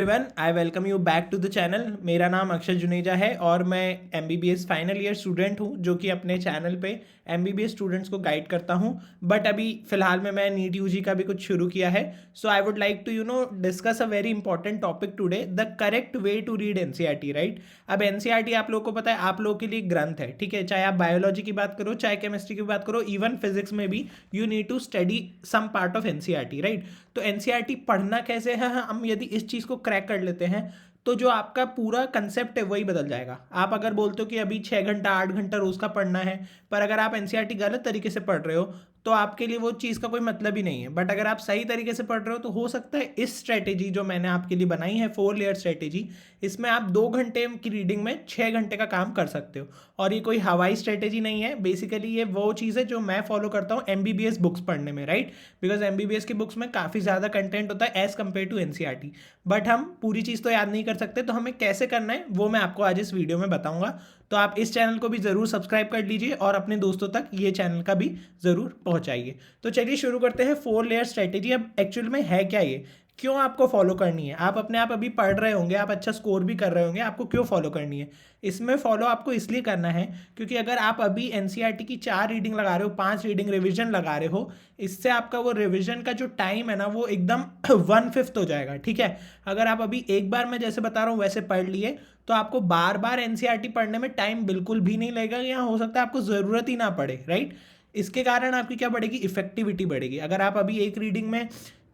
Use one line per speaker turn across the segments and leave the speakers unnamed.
Everyone, I welcome you back to the channel. मेरा नाम अक्षय जुनेजा है और मैं एमबीबीएस फाइनल ईयर स्टूडेंट हूँ जो कि अपने चैनल पे एमबीबीएस स्टूडेंट्स को गाइड करता हूँ। बट अभी फिलहाल में मैं नीट यूजी का भी कुछ शुरू किया है। So I would like to discuss a very important topic today, the correct way to read NCERT. Right, अब एनसीईआरटी आप लोगों को पता है आप लोगों के लिए ग्रंथ है, ठीक है। चाहे आप बायोलॉजी की बात करो, चाहे केमिस्ट्री की बात करो, इवन फिजिक्स में भी you need to study some part of NCERT. Right, तो एनसीईआरटी पढ़ना कैसे है, हम यदि इस चीज़ को क्रैक कर लेते हैं तो जो आपका पूरा कंसेप्ट है वही बदल जाएगा। आप अगर बोलते हो कि अभी 6 घंटा 8 घंटा रोज का पढ़ना है, पर अगर आप एनसीईआरटी गलत तरीके से पढ़ रहे हो तो आपके लिए वो चीज़ का कोई मतलब ही नहीं है। बट अगर आप सही तरीके से पढ़ रहे हो तो हो सकता है इस स्ट्रेटेजी जो मैंने आपके लिए बनाई है, 4 लेयर स्ट्रेटेजी, इसमें आप 2 घंटे की रीडिंग में 6 घंटे का काम कर सकते हो। और ये कोई हवाई स्ट्रेटेजी नहीं है, बेसिकली ये वो चीज़ है जो मैं फॉलो करता हूँ एमबीबीएस बुक्स पढ़ने में। राइट, बिकॉज एमबीबीएस की बुक्स में काफ़ी ज़्यादा कंटेंट होता है as compare to NCERT. But हम पूरी चीज़ तो याद नहीं कर सकते, तो हमें कैसे करना है वो मैं आपको आज इस वीडियो में बताऊंगा। तो आप इस चैनल को भी ज़रूर सब्सक्राइब कर लीजिए और अपने दोस्तों तक ये चैनल का भी ज़रूर पहुंचाइए। तो चलिए शुरू करते हैं 4 लेयर स्ट्रेटेजी। अब एक्चुअल में है क्या ये, क्यों आपको फॉलो करनी है? आप अपने आप अभी पढ़ रहे होंगे, आप अच्छा स्कोर भी कर रहे होंगे, आपको क्यों फॉलो करनी है? इसमें फॉलो आपको इसलिए करना है क्योंकि अगर आप अभी एनसीईआरटी की 4 रीडिंग लगा रहे हो, 5 रीडिंग रिवीजन लगा रहे हो, इससे आपका वो रिवीजन का जो टाइम है ना वो एकदम 1/5 हो जाएगा। ठीक है, अगर आप अभी एक बार मैं जैसे बता रहा हूँ वैसे पढ़ लिए तो आपको बार बार एनसीईआरटी पढ़ने में टाइम बिल्कुल भी नहीं लगेगा, या हो सकता है आपको ज़रूरत ही ना पड़े। राइट, इसके कारण आपकी क्या बढ़ेगी, इफेक्टिविटी बढ़ेगी। अगर आप अभी एक रीडिंग में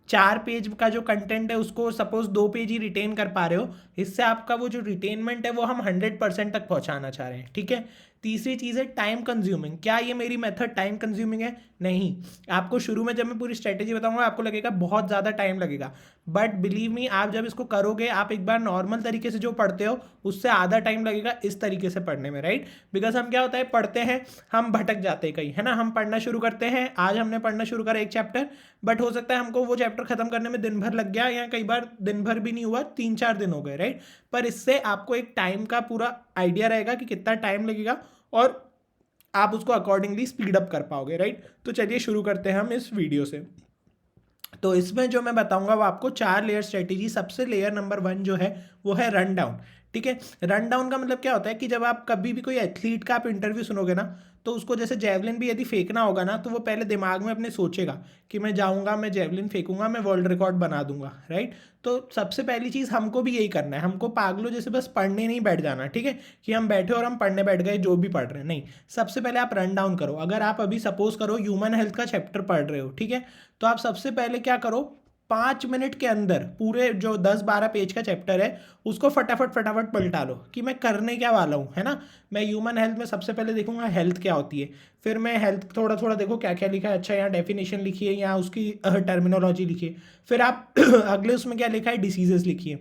4 पेज का जो कंटेंट है उसको सपोज 2 पेज ही रिटेन कर पा रहे हो, इससे आपका वो जो रिटेनमेंट है वो हम 100% तक पहुंचाना चाह रहे हैं। ठीक है, तीसरी चीज़ है टाइम कंज्यूमिंग। क्या ये मेरी मेथड टाइम कंज्यूमिंग है? नहीं। आपको शुरू में जब मैं पूरी स्ट्रेटेजी बताऊंगा आपको लगेगा बहुत ज़्यादा टाइम लगेगा, बट बिलीव मी, आप जब इसको करोगे, आप एक बार नॉर्मल तरीके से जो पढ़ते हो उससे आधा टाइम लगेगा इस तरीके से पढ़ने में। राइट, बिकॉज हम क्या होता है पढ़ते हैं, हम भटक जाते हैं कहीं, है ना। हम पढ़ना शुरू करते हैं, आज हमने पढ़ना शुरू करा एक चैप्टर, बट हो सकता है हमको वो चैप्टर खत्म करने में दिन भर लग गया, या कई बार दिन भर भी नहीं हुआ, 3-4 दिन हो गए। राइट, पर इससे आपको एक टाइम का पूरा आइडिया रहेगा कि कितना टाइम लगेगा और आप उसको अकॉर्डिंगली स्पीड अप कर पाओगे। राइट, तो चलिए शुरू करते हैं हम इस वीडियो से। तो इसमें जो मैं बताऊंगा वो आपको 4 लेयर स्ट्रेटेजी। सबसे लेयर नंबर 1 जो है वो है रन डाउन। ठीक है, रन डाउन का मतलब क्या होता है कि जब आप कभी भी कोई एथलीट का आप इंटरव्यू सुनोगे ना, तो उसको जैसे जेवलिन भी यदि फेंकना होगा ना, तो वो पहले दिमाग में अपने सोचेगा कि मैं जाऊंगा, मैं जेवलिन फेंकूंगा, मैं वर्ल्ड रिकॉर्ड बना दूंगा। राइट, तो सबसे पहली चीज़ हमको भी यही करना है, हमको पागलों जैसे बस पढ़ने नहीं बैठ जाना। ठीक है, कि हम बैठे और हम पढ़ने बैठ गए जो भी पढ़ रहे हैं, नहीं। सबसे पहले आप रन डाउन करो। अगर आप अभी सपोज करो ह्यूमन हेल्थ का चैप्टर पढ़ रहे हो, ठीक है, तो आप सबसे पहले क्या करो, 5 मिनट के अंदर पूरे जो 10-12 पेज का चैप्टर है उसको फटाफट फटाफट पलटा लो कि मैं करने क्या वाला हूँ, है ना। मैं ह्यूमन हेल्थ में सबसे पहले देखूंगा हेल्थ क्या होती है, फिर मैं हेल्थ थोड़ा थोड़ा देखो क्या क्या लिखा है, अच्छा यहाँ डेफिनेशन लिखी है, यहाँ उसकी टर्मिनोलॉजी लिखी है, फिर आप अगले उसमें क्या लिखा है, डिसीजेस लिखिए,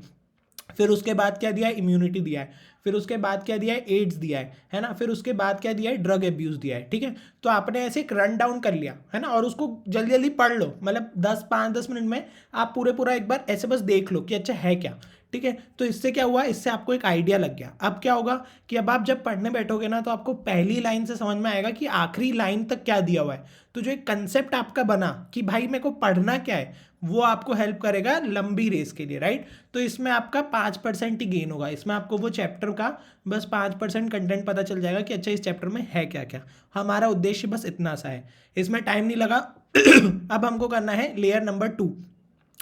फिर उसके बाद क्या दिया है, इम्यूनिटी दिया है, फिर उसके बाद क्या दिया है, एड्स दिया है ना, फिर उसके बाद क्या दिया है, ड्रग एब्यूज़ दिया है। ठीक है, तो आपने ऐसे एक रन डाउन कर लिया है ना, और उसको जल्दी जल्दी पढ़ लो, मतलब 5-10 मिनट में आप पूरा एक बार ऐसे बस देख लो कि अच्छा है क्या। ठीक है, तो इससे क्या हुआ, इससे आपको एक आइडिया लग गया। अब क्या होगा कि अब आप जब पढ़ने बैठोगे ना तो आपको पहली लाइन से समझ में आएगा कि आखिरी लाइन तक क्या दिया हुआ है। तो जो एक कंसेप्ट आपका बना कि भाई मेरे को पढ़ना क्या है, वो आपको हेल्प करेगा लंबी रेस के लिए। राइट, तो इसमें आपका 5% ही गेन होगा, इसमें आपको वो चैप्टर का बस 5% कंटेंट पता चल जाएगा कि अच्छा इस चैप्टर में है क्या क्या। हमारा उद्देश्य बस इतना सा है, इसमें टाइम नहीं लगा। अब हमको करना है लेयर नंबर 2।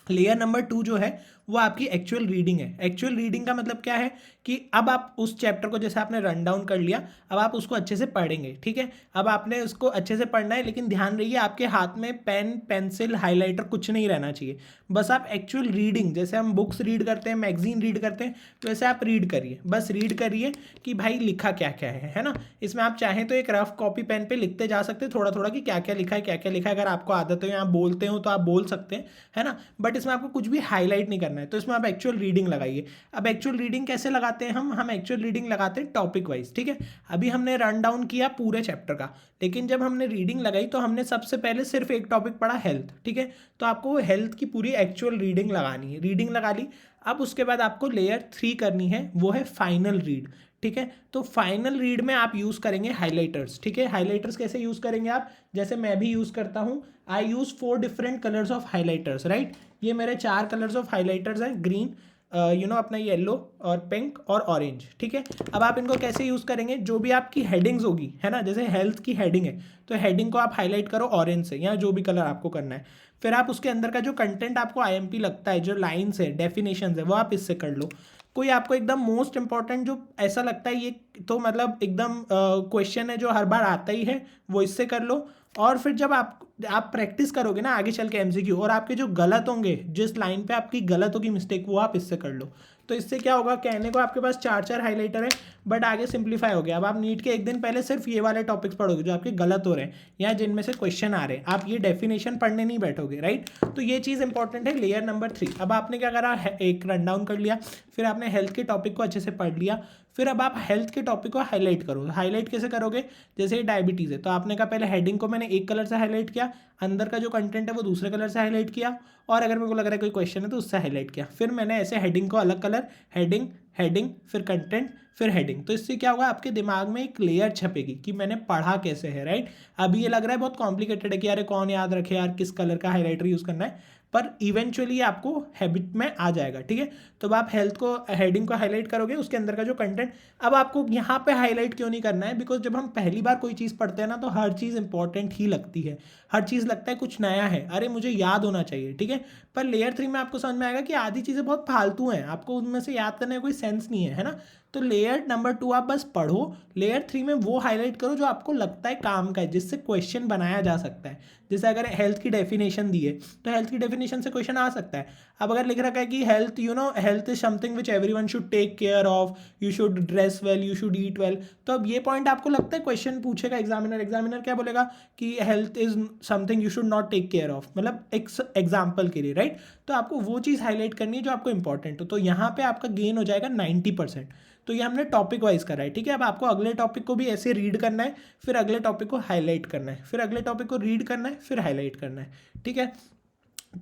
लेयर नंबर 2 जो है वो आपकी एक्चुअल रीडिंग है। एक्चुअल रीडिंग का मतलब क्या है कि अब आप उस चैप्टर को जैसे आपने रन डाउन कर लिया, अब आप उसको अच्छे से पढ़ेंगे। ठीक है, अब आपने उसको अच्छे से पढ़ना है, लेकिन ध्यान रहिए आपके हाथ में पेन पेंसिल हाइलाइटर कुछ नहीं रहना चाहिए। बस आप एक्चुअल रीडिंग, जैसे हम बुक्स रीड करते हैं, मैगजीन रीड करते हैं, तो वैसे आप रीड करिए, बस रीड करिए कि भाई लिखा क्या क्या है ना। इसमें आप चाहें तो एक रफ कॉपी पेन पे लिखते जा सकते हैं थोड़ा थोड़ा कि क्या क्या लिखा है, क्या क्या लिखा है। अगर आपको आदत हो या आप बोलते हो तो आप बोल सकते हैं, है ना, बट इसमें आपको कुछ भी हाईलाइट नहीं करना है। तो इसमें आप एक्चुअल रीडिंग लगाइए। अब एक्चुअल रीडिंग कैसे लगाते हैं हम एक्चुअल रीडिंग लगाते हैं टॉपिक वाइज। ठीक है, अभी हमने रन डाउन किया पूरे चैप्टर का, लेकिन जब हमने रीडिंग लगाई तो हमने सबसे पहले सिर्फ एक टॉपिक पढ़ा, हेल्थ। ठीक है, तो आपको वो हेल्थ की पूरी एक्चुअल रीडिंग लगानी है। रीडिंग लगा ली, अब उसके बाद आपको लेयर 3 करनी है, वो है फाइनल रीड। ठीक है, तो फाइनल रीड में आप यूज़ करेंगे हाइलाइटर्स। ठीक है, हाइलाइटर्स कैसे यूज़ करेंगे आप, जैसे मैं भी यूज़ करता हूँ, I use 4 different colours of highlighters. Right, ये मेरे 4 कलर्स ऑफ हाइलाइटर्स हैं, ग्रीन, अपना येलो और पिंक और ऑरेंज, ठीक है। अब आप इनको कैसे यूज़ करेंगे, जो भी आपकी हेडिंग्स होगी, है ना, जैसे हेल्थ की हेडिंग है तो हेडिंग को आप हाईलाइट करो ऑरेंज से, या जो भी कलर आपको करना है। फिर आप उसके अंदर का जो कंटेंट आपको आईएमपी लगता है, जो लाइन्स है, डेफिनेशंस है, वो आप इससे कर लो। कोई आपको एकदम मोस्ट इंपॉर्टेंट जो ऐसा लगता है ये तो मतलब एकदम क्वेश्चन है जो हर बार आता ही है, वो इससे कर लो। और फिर जब आप प्रैक्टिस करोगे ना आगे चल के एमसीक्यू, और आपके जो गलत होंगे, जिस लाइन पे आपकी गलत होगी मिस्टेक, वो आप इससे कर लो। तो इससे क्या होगा, कहने को आपके पास 4 हाइलाइटर है, बट आगे सिंप्लीफाई हो गया। अब आप नीट के एक दिन पहले सिर्फ ये वाले टॉपिक्स पढ़ोगे जो आपके गलत हो रहे हैं या जिनमें से क्वेश्चन आ रहे हैं, आप ये डेफिनेशन पढ़ने नहीं बैठोगे, राइट। तो ये चीज़ इंपॉर्टेंट है। लेयर नंबर 3, अब आपने क्या करा, एक रन डाउन कर लिया, फिर आपने हेल्थ के टॉपिक को अच्छे से पढ़ लिया, फिर अब आप हेल्थ के टॉपिक को हाईलाइट करो। हाईलाइट कैसे करोगे, जैसे डायबिटीज़ है तो आपने कहा पहले हेडिंग को मैंने एक कलर से हाईलाइट किया, अंदर का जो कंटेंट है वो दूसरे कलर से हाईलाइट किया, और अगर मेरे को लग रहा है कोई क्वेश्चन है तो उससे हाईलाइट किया। फिर मैंने ऐसे हेडिंग को अलग कलर, हेडिंग, हेडिंग, फिर कंटेंट, फिर हेडिंग। तो इससे क्या होगा, आपके दिमाग में एक लेयर छपेगी कि मैंने पढ़ा कैसे है, राइट। अभी ये लग रहा है बहुत कॉम्प्लिकेटेड है कि यार कौन याद रखे यार किस कलर का हाईलाइटर यूज़ करना है, पर इवेंचुअली आपको हैबिट में आ जाएगा, ठीक है। तो अब आप हेल्थ को, हेडिंग को हाईलाइट करोगे, उसके अंदर का जो कंटेंट, अब आपको यहाँ पे हाईलाइट क्यों नहीं करना है, बिकॉज जब हम पहली बार कोई चीज़ पढ़ते हैं ना तो हर चीज़ इंपॉर्टेंट ही लगती है, हर चीज़ लगता है कुछ नया है, अरे मुझे याद होना चाहिए, ठीक है। पर लेयर 3 में आपको समझ में आएगा कि आधी चीज़ें बहुत फालतू हैं, आपको उनमें से याद करने का कोई सेंस नहीं है ना। तो लेयर नंबर 2 आप बस पढ़ो, लेयर 3 में वो हाईलाइट करो जो आपको लगता है काम का है, जिससे क्वेश्चन बनाया जा सकता है। जैसे अगर हेल्थ की डेफिनेशन दी है तो हेल्थ की डेफिनेशन से क्वेश्चन आ सकता है। अब अगर लिख रखा है कि health, health is something which everyone should take care of, you should dress well, you should eat well, तो अब ये पॉइंट आपको लगता है क्वेश्चन पूछेगा एग्जामिनर क्या बोलेगा कि health is something you should not take care of, मतलब एक एग्जाम्पल के लिए, राइट। तो आपको वो चीज़ हाईलाइट करनी है जो आपको इंपॉर्टेंट हो, तो यहाँ पे आपका गेन हो जाएगा 90%। तो ये हमने टॉपिक वाइज करा है, ठीक है। अब आपको अगले टॉपिक को भी ऐसे रीड करना है, फिर अगले टॉपिक को हाईलाइट करना है, फिर अगले टॉपिक को रीड करना है, फिर हाईलाइट करना है, ठीक है।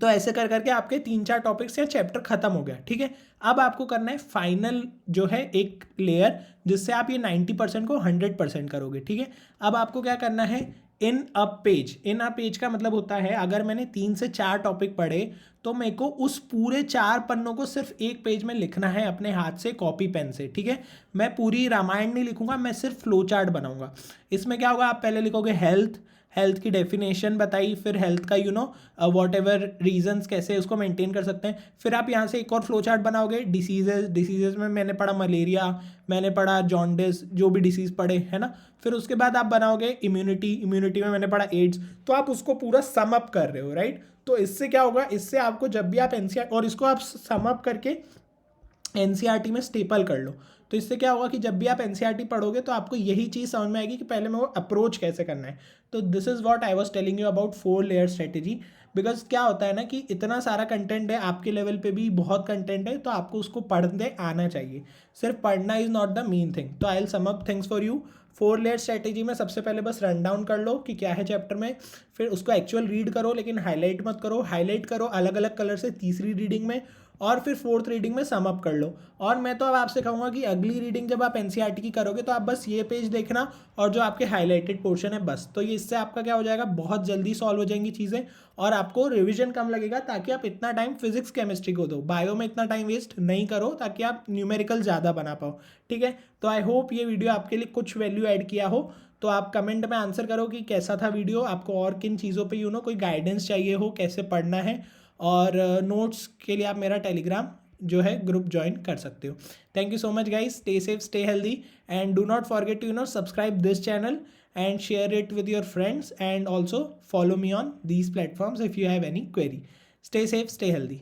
तो ऐसे कर करके आपके 3-4 टॉपिक्स या चैप्टर खत्म हो गया, ठीक है। अब आपको करना है फाइनल जो है एक लेयर, जिससे आप ये 90% को 100% करोगे, ठीक है। अब आपको क्या करना है, इन अ पेज का मतलब होता है अगर मैंने 3 से 4 टॉपिक पढ़े तो मेरे को उस पूरे 4 पन्नों को सिर्फ एक पेज में लिखना है अपने हाथ से, कॉपी पेन से, ठीक है। मैं पूरी रामायण नहीं लिखूंगा, मैं सिर्फ फ्लो चार्ट बनाऊंगा। इसमें क्या होगा, आप पहले लिखोगे हेल्थ की डेफिनेशन बताई, फिर हेल्थ का वॉट एवर रीजन्स कैसे उसको मेंटेन कर सकते हैं। फिर आप यहाँ से एक और फ्लो चार्ट बनाओगे, डिसीजेज में मैंने पढ़ा मलेरिया, मैंने पढ़ा जॉन्डिस, जो भी डिसीज़ पढ़े, है ना। फिर उसके बाद आप बनाओगे इम्यूनिटी में मैंने पढ़ा एड्स, तो आप उसको पूरा सम अप कर रहे हो, राइट। तो इससे क्या होगा, इससे आपको जब भी आप एनसीईआर, और इसको आप सम अप करके एनसीईआरटी में स्टेपल कर लो, तो इससे क्या होगा कि जब भी आप एनसीईआरटी पढ़ोगे तो आपको यही चीज़ समझ में आएगी कि पहले मैं वो अप्रोच कैसे करना है। तो this is what I was telling you about 4 layer strategy. Because क्या होता है ना कि इतना सारा कंटेंट है, आपके लेवल पे भी बहुत कंटेंट है, तो आपको उसको पढ़ने आना चाहिए। सिर्फ पढ़ना is not the main thing. तो I will sum up things for you. 4 layer strategy में सबसे पहले बस रन डाउन कर लो कि क्या है चैप्टर में, फिर उसको एक्चुअल रीड करो, लेकिन हाईलाइट मत करो, हाईलाइट करो अलग अलग कलर से तीसरी रीडिंग में, और फिर 4th रीडिंग में सम अप कर लो। और मैं तो अब आपसे कहूँगा कि अगली रीडिंग जब आप एनसीईआरटी की करोगे तो आप बस ये पेज देखना और जो आपके हाईलाइटेड पोर्शन है बस, तो ये इससे आपका क्या हो जाएगा, बहुत जल्दी सॉल्व हो जाएंगी चीज़ें और आपको रिविजन कम लगेगा, ताकि आप इतना टाइम फिजिक्स केमिस्ट्री को दो, बायो में इतना टाइम वेस्ट नहीं करो, ताकि आप न्यूमेरिकल ज़्यादा बना पाओ, ठीक है। तो आई होप ये वीडियो आपके लिए कुछ वैल्यू ऐड किया हो। तो आप कमेंट में आंसर करो कि कैसा था वीडियो, आपको और किन चीज़ों पे कोई गाइडेंस चाहिए हो, कैसे पढ़ना है, और नोट्स के लिए आप मेरा टेलीग्राम जो है ग्रुप ज्वाइन कर सकते हो। Thank you so much guys, stay safe, stay healthy, and do not forget to subscribe this channel and share it with your friends, and also follow me on these platforms if you have any query. Stay safe, stay healthy.